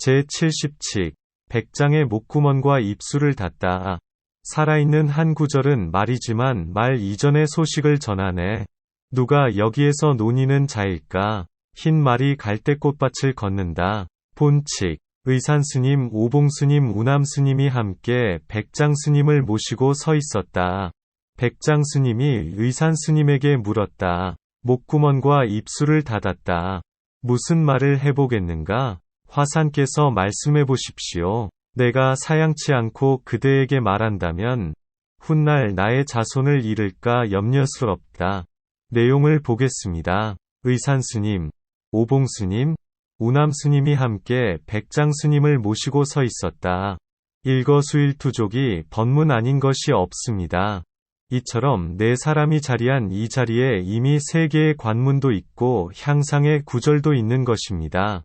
제70칙 백장의 목구멍과 입술을 닫다. 살아있는 한 구절은 말이지만 말 이전의 소식을 전하네. 누가 여기에서 논의는 자일까? 흰 말이 갈대꽃밭을 걷는다. 본칙 의산스님, 오봉스님, 우남스님이 함께 백장스님을 모시고 서 있었다. 백장스님이 의산스님에게 물었다. 목구멍과 입술을 닫았다. 무슨 말을 해보겠는가? 화산께서 말씀해 보십시오. 내가 사양치 않고 그대에게 말한다면 훗날 나의 자손을 잃을까 염려스럽다. 내용을 보겠습니다. 의산스님, 오봉스님, 우남스님이 함께 백장스님을 모시고 서 있었다. 일거수일투족이 법문 아닌 것이 없습니다. 이처럼 네 사람이 자리한 이 자리에 이미 세 개의 관문도 있고 향상의 구절도 있는 것입니다.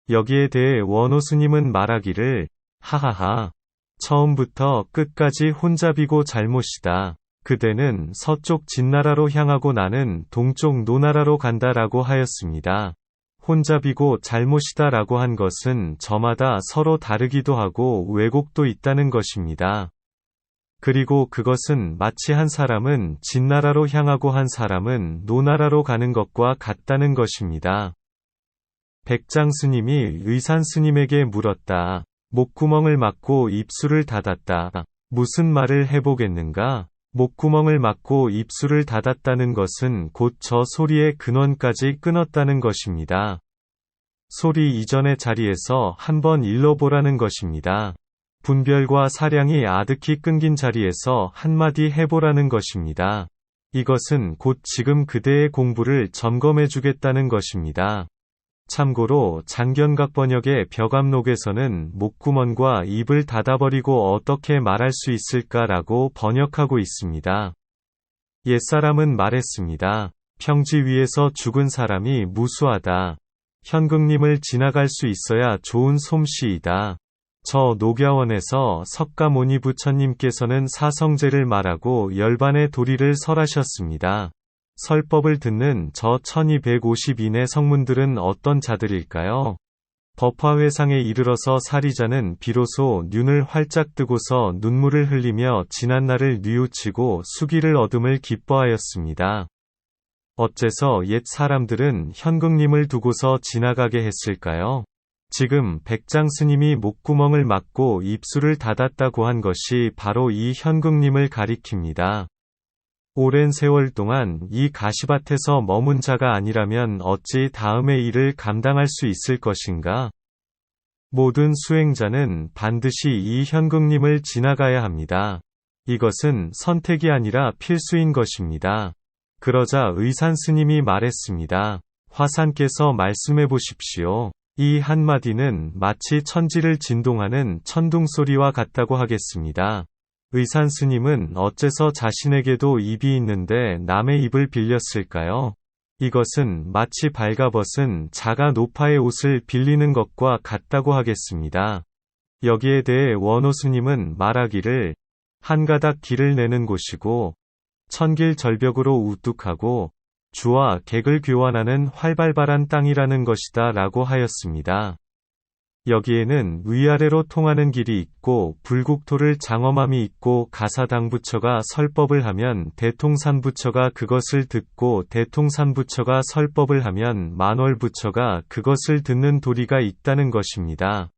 여기에 대해 원호스님은 말하기를 하하하. 처음부터 끝까지 혼잡이고 잘못이다. 그대는 서쪽 진나라로 향하고 나는 동쪽 노나라로 간다라고 하였습니다. 혼잡이고 잘못이다 라고 한 것은 저마다 서로 다르기도 하고 왜곡도 있다는 것입니다. 그리고 그것은 마치 한 사람은 진나라로 향하고 한 사람은 노나라로 가는 것과 같다는 것입니다. 백장스님이 의산스님에게 물었다. 목구멍을 막고 입술을 닫았다. 무슨 말을 해보겠는가? 목구멍을 막고 입술을 닫았다는 것은 곧 저 소리의 근원까지 끊었다는 것입니다. 소리 이전의 자리에서 한번 일러보라는 것입니다. 분별과 사량이 아득히 끊긴 자리에서 한마디 해보라는 것입니다. 이것은 곧 지금 그대의 공부를 점검해주겠다는 것입니다. 참고로 장견각 번역의 벽암록에서는 목구멍과 입을 닫아버리고 어떻게 말할 수 있을까라고 번역하고 있습니다. 옛사람은 말했습니다. 평지 위에서 죽은 사람이 무수하다. 현극님을 지나갈 수 있어야 좋은 솜씨이다. 저 녹야원에서 석가모니 부처님께서는 사성제를 말하고 열반의 도리를 설하셨습니다. 설법을 듣는 저 1252내 성문들은 어떤 자들일까요? 법화회상에 이르러서 사리자는 비로소 눈을 활짝 뜨고서 눈물을 흘리며 지난 날을 뉘우치고 수기를 얻음을 기뻐하였습니다. 어째서 옛 사람들은 현극님을 두고서 지나가게 했을까요? 지금 백장스님이 목구멍을 막고 입술을 닫았다고 한 것이 바로 이 현극님을 가리킵니다. 오랜 세월 동안 이 가시밭에서 머문 자가 아니라면 어찌 다음의 일을 감당할 수 있을 것인가? 모든 수행자는 반드시 이 현극님을 지나가야 합니다. 이것은 선택이 아니라 필수인 것입니다. 그러자 의산스님이 말했습니다. 화산께서 말씀해 보십시오. 이 한마디는 마치 천지를 진동하는 천둥소리와 같다고 하겠습니다. 의산스님은 어째서 자신에게도 입이 있는데 남의 입을 빌렸을까요? 이것은 마치 발가벗은 자가 노파의 옷을 빌리는 것과 같다고 하겠습니다. 여기에 대해 원호스님은 말하기를 한 가닥 길을 내는 곳이고 천길 절벽으로 우뚝하고 주와 객을 교환하는 활발발한 땅이라는 것이다 라고 하였습니다. 여기에는 위아래로 통하는 길이 있고 불국토를 장엄함이 있고 가사당부처가 설법을 하면 대통산부처가 그것을 듣고 대통산부처가 설법을 하면 만월부처가 그것을 듣는 도리가 있다는 것입니다.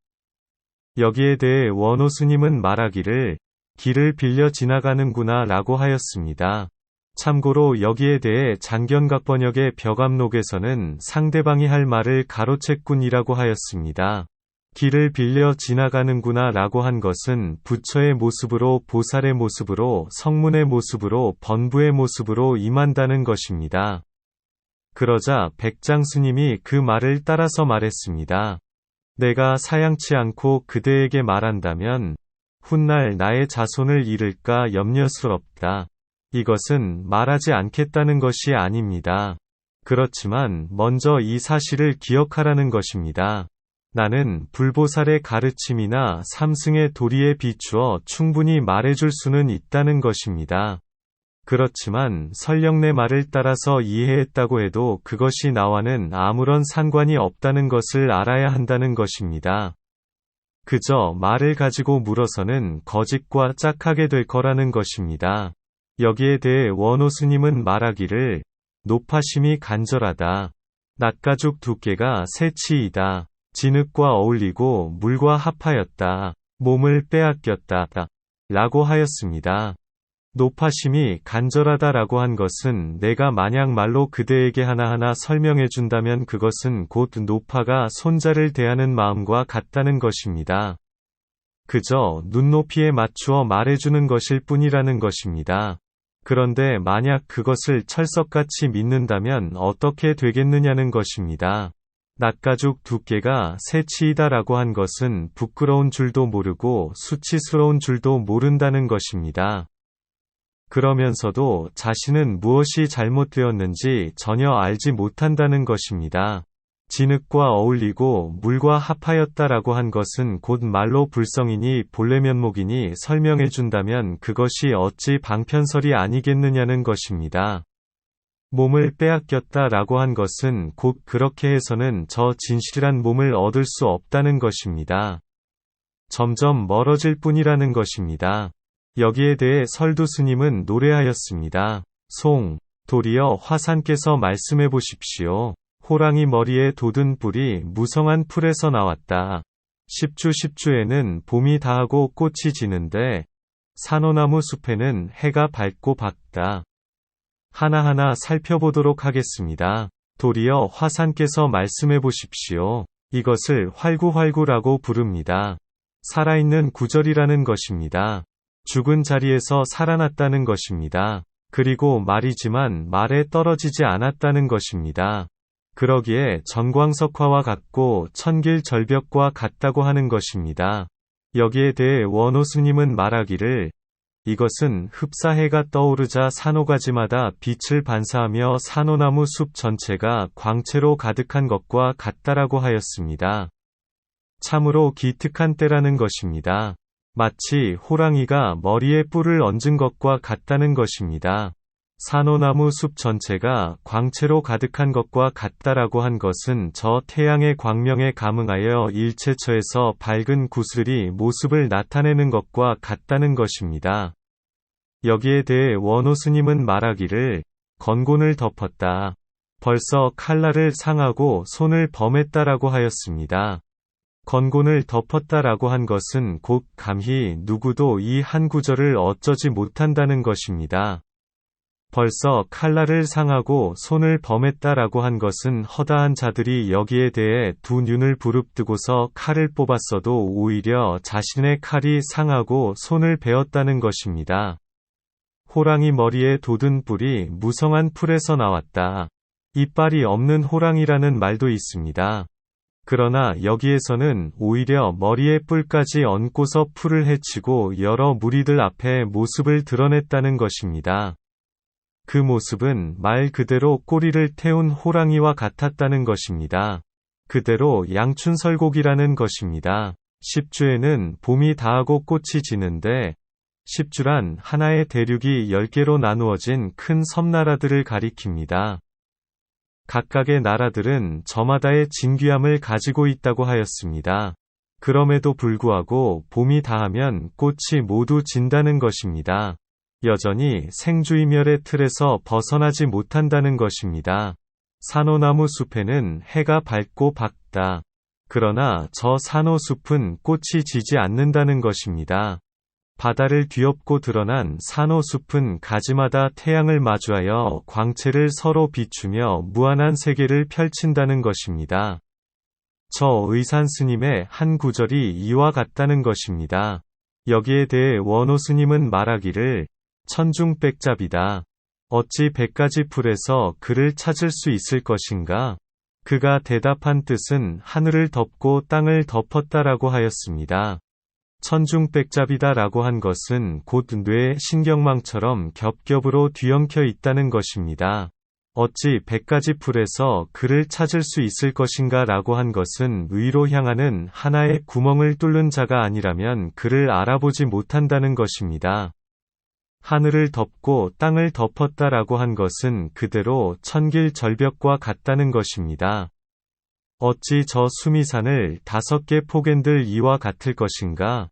여기에 대해 원호스님은 말하기를 길을 빌려 지나가는구나 라고 하였습니다. 참고로 여기에 대해 장견각 번역의 벽암록에서는 상대방이 할 말을 가로챘군이라고 하였습니다. 길을 빌려 지나가는구나 라고 한 것은 부처의 모습으로 보살의 모습으로 성문의 모습으로 번부의 모습으로 임한다는 것입니다. 그러자 백장스님이 그 말을 따라서 말했습니다. 내가 사양치 않고 그대에게 말한다면 훗날 나의 자손을 잃을까 염려스럽다. 이것은 말하지 않겠다는 것이 아닙니다. 그렇지만 먼저 이 사실을 기억하라는 것입니다. 나는 불보살의 가르침이나 삼승의 도리에 비추어 충분히 말해줄 수는 있다는 것입니다. 그렇지만 설령 내 말을 따라서 이해했다고 해도 그것이 나와는 아무런 상관이 없다는 것을 알아야 한다는 것입니다. 그저 말을 가지고 물어서는 거짓과 짝하게 될 거라는 것입니다. 여기에 대해 원호 스님은 말하기를 노파심이 간절하다. 낫가죽 두께가 새치이다. 진흙과 어울리고 물과 합하였다. 몸을 빼앗겼다. 라고 하였습니다. 노파심이 간절하다라고 한 것은 내가 만약 말로 그대에게 하나하나 설명해 준다면 그것은 곧 노파가 손자를 대하는 마음과 같다는 것입니다. 그저 눈높이에 맞추어 말해주는 것일 뿐이라는 것입니다. 그런데 만약 그것을 철석같이 믿는다면 어떻게 되겠느냐는 것입니다. 낫가죽 두께가 새치이다라고 한 것은 부끄러운 줄도 모르고 수치스러운 줄도 모른다는 것입니다. 그러면서도 자신은 무엇이 잘못되었는지 전혀 알지 못한다는 것입니다. 진흙과 어울리고 물과 합하였다라고 한 것은 곧 말로 불성이니 본래 면목이니 설명해준다면 그것이 어찌 방편설이 아니겠느냐는 것입니다. 몸을 빼앗겼다라고 한 것은 곧 그렇게 해서는 저 진실한 몸을 얻을 수 없다는 것입니다. 점점 멀어질 뿐이라는 것입니다. 여기에 대해 설두 스님은 노래하였습니다. 도리어 화산께서 말씀해 보십시오. 호랑이 머리에 돋은 뿔이 무성한 풀에서 나왔다. 십주에는 봄이 다하고 꽃이 지는데 산호나무 숲에는 해가 밝고 밝다. 하나하나 살펴보도록 하겠습니다. 도리어 화산께서 말씀해 보십시오. 이것을 활구활구라고 부릅니다. 살아있는 구절이라는 것입니다. 죽은 자리에서 살아났다는 것입니다. 그리고 말이지만 말에 떨어지지 않았다는 것입니다. 그러기에 전광석화와 같고 천길절벽과 같다고 하는 것입니다. 여기에 대해 원호 스님은 말하기를 이것은 흡사해가 떠오르자 산호가지마다 빛을 반사하며 산호나무 숲 전체가 광채로 가득한 것과 같다라고 하였습니다. 참으로 기특한 때라는 것입니다. 마치 호랑이가 머리에 뿔을 얹은 것과 같다는 것입니다. 산호나무 숲 전체가 광채로 가득한 것과 같다라고 한 것은 저 태양의 광명에 감응하여 일체처에서 밝은 구슬이 모습을 나타내는 것과 같다는 것입니다. 여기에 대해 원호 스님은 말하기를 건곤을 덮었다. 벌써 칼날을 상하고 손을 범했다라고 하였습니다. 건곤을 덮었다라고 한 것은 곧 감히 누구도 이 한 구절을 어쩌지 못한다는 것입니다. 벌써 칼날을 상하고 손을 범했다라고 한 것은 허다한 자들이 여기에 대해 두 눈을 부릅뜨고서 칼을 뽑았어도 오히려 자신의 칼이 상하고 손을 베었다는 것입니다. 호랑이 머리에 돋은 뿔이 무성한 풀에서 나왔다. 이빨이 없는 호랑이라는 말도 있습니다. 그러나 여기에서는 오히려 머리에 뿔까지 얹고서 풀을 해치고 여러 무리들 앞에 모습을 드러냈다는 것입니다. 그 모습은 말 그대로 꼬리를 태운 호랑이와 같았다는 것입니다. 그대로 양춘설곡이라는 것입니다. 십주에는 봄이 다하고 꽃이 지는데 십주란 하나의 대륙이 10개로 나누어진 큰 섬나라들을 가리킵니다. 각각의 나라들은 저마다의 진귀함을 가지고 있다고 하였습니다. 그럼에도 불구하고 봄이 다하면 꽃이 모두 진다는 것입니다. 여전히 생주이멸의 틀에서 벗어나지 못한다는 것입니다. 산호나무 숲에는 해가 밝고 밝다. 그러나 저 산호숲은 꽃이 지지 않는다는 것입니다. 바다를 뒤엎고 드러난 산호숲은 가지마다 태양을 마주하여 광채를 서로 비추며 무한한 세계를 펼친다는 것입니다. 저 의산 스님의 한 구절이 이와 같다는 것입니다. 여기에 대해 원호 스님은 말하기를 천중백잡이다. 어찌 100가지 풀에서 그를 찾을 수 있을 것인가? 그가 대답한 뜻은 하늘을 덮고 땅을 덮었다라고 하였습니다. 천중백잡이다라고 한 것은 곧 뇌 신경망처럼 겹겹으로 뒤엉켜 있다는 것입니다. 어찌 100가지 풀에서 그를 찾을 수 있을 것인가 라고 한 것은 위로 향하는 하나의 구멍을 뚫는 자가 아니라면 그를 알아보지 못한다는 것입니다. 하늘을 덮고 땅을 덮었다라고 한 것은 그대로 천길절벽과 같다는 것입니다. 어찌 저 수미산을 5개 포갠들 이와 같을 것인가?